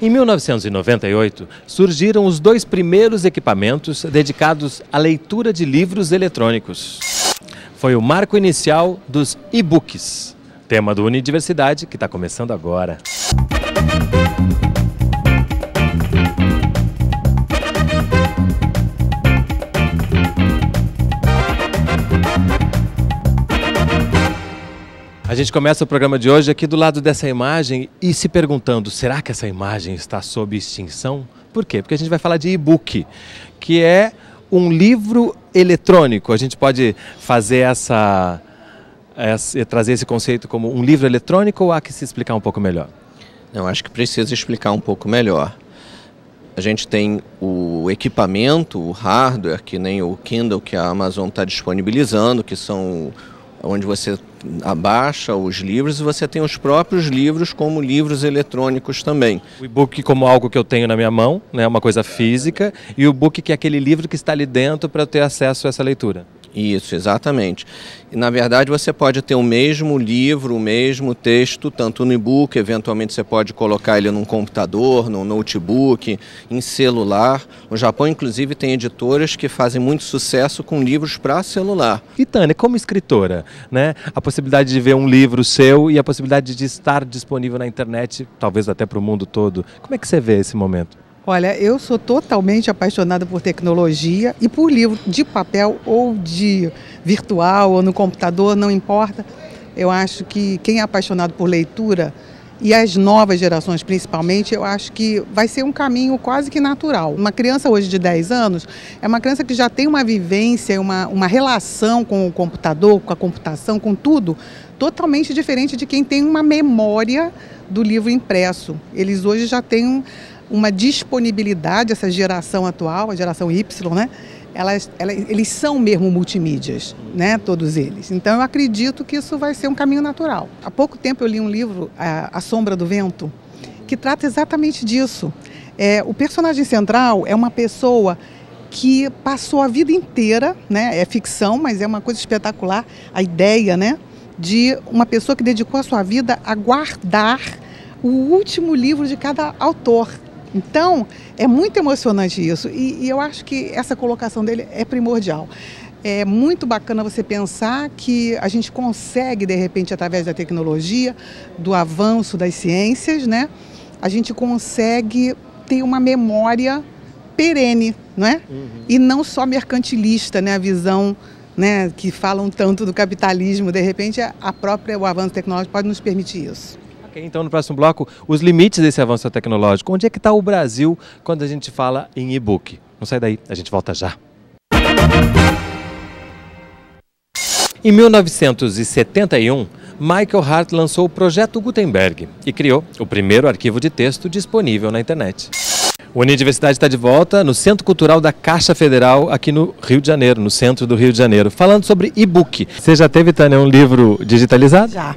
Em 1998, surgiram os dois primeiros equipamentos dedicados à leitura de livros eletrônicos. Foi o marco inicial dos e-books, tema do Unidiversidade, que está começando agora. A gente começa o programa de hoje aqui do lado dessa imagem e se perguntando, será que essa imagem está sob extinção? Por quê? Porque a gente vai falar de e-book, que é um livro eletrônico. A gente pode fazer trazer esse conceito como um livro eletrônico ou há que se explicar um pouco melhor? Eu acho que precisa explicar um pouco melhor. A gente tem o equipamento, o hardware, que nem o Kindle que a Amazon está disponibilizando, que são onde você abaixa os livros, e você tem os próprios livros como livros eletrônicos também. O e-book como algo que eu tenho na minha mão, né, uma coisa física, e o book que é aquele livro que está ali dentro para eu ter acesso a essa leitura. Isso, exatamente. E, na verdade, você pode ter o mesmo livro, o mesmo texto, tanto no e-book, eventualmente você pode colocar ele num computador, num notebook, em celular. No Japão, inclusive, tem editoras que fazem muito sucesso com livros para celular. E Tânia, como escritora, né, a possibilidade de ver um livro seu e a possibilidade de estar disponível na internet, talvez até para o mundo todo, como é que você vê esse momento? Olha, eu sou totalmente apaixonada por tecnologia e por livro de papel ou de virtual ou no computador, não importa. Eu acho que quem é apaixonado por leitura, e as novas gerações principalmente, eu acho que vai ser um caminho quase que natural. Uma criança hoje de 10 anos é uma criança que já tem uma vivência, uma relação com o computador, com a computação, com tudo, totalmente diferente de quem tem uma memória do livro impresso. Eles hoje já têm uma disponibilidade, essa geração atual, a geração Y, né? Eles são mesmo multimídias, né? Todos eles. Então eu acredito que isso vai ser um caminho natural. Há pouco tempo eu li um livro, A Sombra do Vento, que trata exatamente disso. O personagem central é uma pessoa que passou a vida inteira, né? É ficção, mas é uma coisa espetacular, a ideia, né? De uma pessoa que dedicou a sua vida a guardar o último livro de cada autor. Então, é muito emocionante isso e eu acho que essa colocação dele é primordial. É muito bacana você pensar que a gente consegue, de repente, através da tecnologia, do avanço das ciências, né? A gente consegue ter uma memória perene, não é? E não só mercantilista, né? A visão, né, que falam tanto do capitalismo, de repente, o avanço tecnológico pode nos permitir isso. Então, no próximo bloco, os limites desse avanço tecnológico. Onde é que está o Brasil quando a gente fala em e-book? Não sai daí, a gente volta já. Em 1971, Michael Hart lançou o Projeto Gutenberg e criou o primeiro arquivo de texto disponível na internet. O Unidiversidade está de volta no Centro Cultural da Caixa Federal, aqui no Rio de Janeiro, no centro do Rio de Janeiro, falando sobre e-book. Você já teve, Tânia, um livro digitalizado? Já.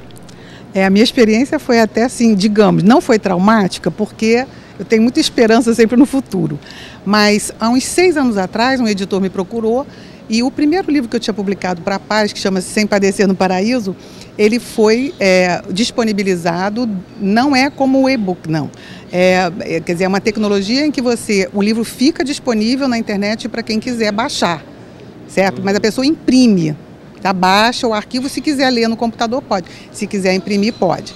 A minha experiência foi até assim, digamos, não foi traumática, porque eu tenho muita esperança sempre no futuro. Mas há uns 6 anos atrás, um editor me procurou e o primeiro livro que eu tinha publicado para a Paz, que chama-se Sem Padecer no Paraíso, ele foi disponibilizado, não é como o e-book, não. Quer dizer, é uma tecnologia em que o livro fica disponível na internet para quem quiser baixar, certo? Mas a pessoa imprime. Baixa o arquivo, se quiser ler no computador pode, se quiser imprimir pode.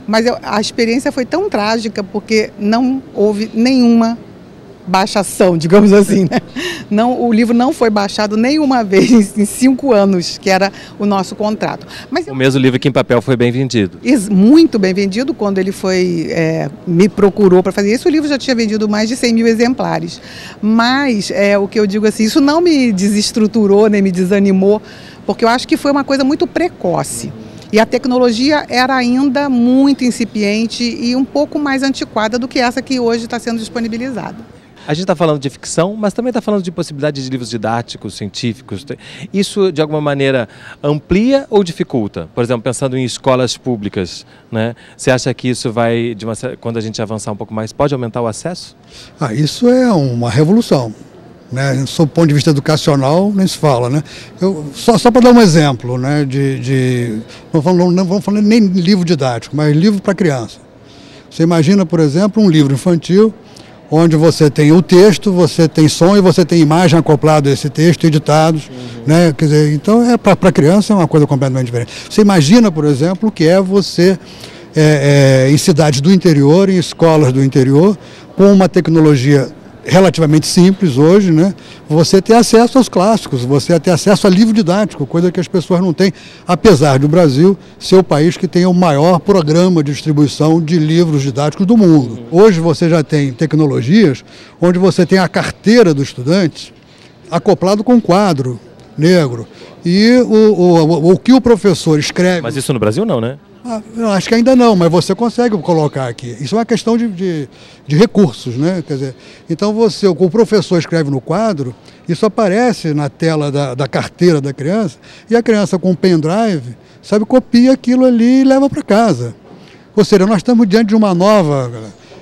Mas a experiência foi tão trágica porque não houve nenhuma baixação, digamos assim, né? O livro não foi baixado nenhuma vez em 5 anos, que era o nosso contrato. Mas o mesmo livro que em papel foi bem vendido? Muito bem vendido. Quando ele me procurou para fazer isso, o livro já tinha vendido mais de 100 mil exemplares. Mas o que eu digo assim, isso não me desestruturou, nem me desanimou, porque eu acho que foi uma coisa muito precoce. E a tecnologia era ainda muito incipiente e um pouco mais antiquada do que essa que hoje está sendo disponibilizada. A gente está falando de ficção, mas também está falando de possibilidade de livros didáticos, científicos. Isso, de alguma maneira, amplia ou dificulta? Por exemplo, pensando em escolas públicas, né? Você acha que isso vai, quando a gente avançar um pouco mais, pode aumentar o acesso? Isso é uma revolução. Né? Sob o ponto de vista educacional, nem se fala, né? Só para dar um exemplo, né? Não vamos falar nem livro didático, mas livro para criança. Você imagina, por exemplo, um livro infantil, onde você tem o texto, você tem som e você tem imagem acoplada a esse texto, editados, né? Quer dizer, então, para a criança é uma coisa completamente diferente. Você imagina, por exemplo, o que é você, em cidades do interior, em escolas do interior, com uma tecnologia relativamente simples hoje, né? Você ter acesso aos clássicos, você ter acesso a livro didático, coisa que as pessoas não têm, apesar do Brasil ser o país que tem o maior programa de distribuição de livros didáticos do mundo. Hoje você já tem tecnologias onde você tem a carteira do estudante acoplado com um quadro negro e o que o professor escreve... Mas isso no Brasil não, né? Eu acho que ainda não, mas você consegue colocar aqui. Isso é uma questão de recursos, né? Quer dizer, então o professor escreve no quadro, isso aparece na tela da carteira da criança, e a criança com o pendrive, sabe, copia aquilo ali e leva para casa. Ou seja, nós estamos diante de uma nova...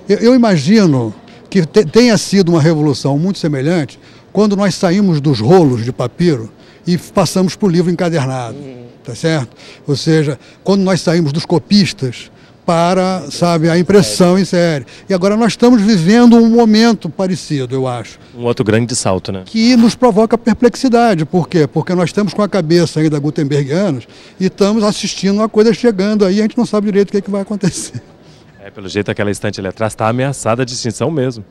Eu imagino que tenha sido uma revolução muito semelhante quando nós saímos dos rolos de papiro e passamos para o livro encadernado. Tá certo? Ou seja, quando nós saímos dos copistas para, sabe, a impressão em série. E agora nós estamos vivendo um momento parecido, eu acho. Um outro grande salto, né? Que nos provoca perplexidade. Por quê? Porque nós estamos com a cabeça ainda gutenbergianos e estamos assistindo uma coisa chegando aí e a gente não sabe direito o que, é que vai acontecer. Pelo jeito aquela estante ali atrás está ameaçada de extinção mesmo.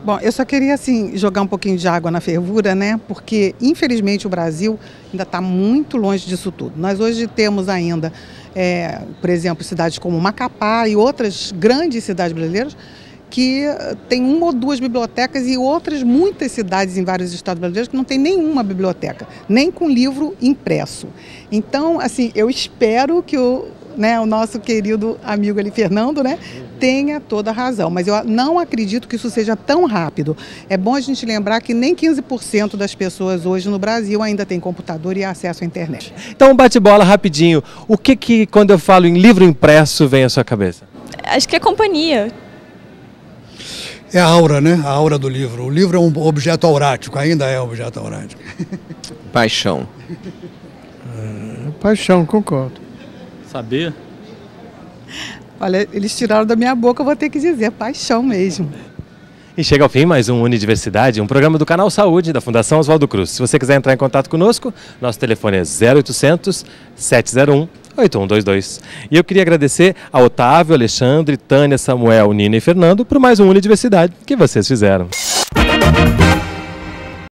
Bom, eu só queria assim jogar um pouquinho de água na fervura, né? Porque infelizmente o Brasil ainda está muito longe disso tudo. Nós hoje temos ainda, por exemplo, cidades como Macapá e outras grandes cidades brasileiras que tem uma ou duas bibliotecas e outras muitas cidades em vários estados brasileiros que não tem nenhuma biblioteca, nem com livro impresso. Então, assim, eu espero que o nosso querido amigo ali, Fernando, né, tenha toda a razão, mas eu não acredito que isso seja tão rápido. É bom a gente lembrar que nem 15% das pessoas hoje no Brasil ainda tem computador e acesso à internet. Então, bate-bola rapidinho. O que quando eu falo em livro impresso vem à sua cabeça? Acho que é companhia. É a aura, né? A aura do livro. O livro é um objeto aurático, ainda é um objeto aurático. Paixão. Paixão, concordo. Saber? Olha, eles tiraram da minha boca, eu vou ter que dizer, paixão mesmo. E chega ao fim mais um Unidiversidade, um programa do Canal Saúde da Fundação Oswaldo Cruz. Se você quiser entrar em contato conosco, nosso telefone é 0800 701 8122. E eu queria agradecer a Otávio, Alexandre, Tânia, Samuel, Nina e Fernando por mais um Unidiversidade que vocês fizeram.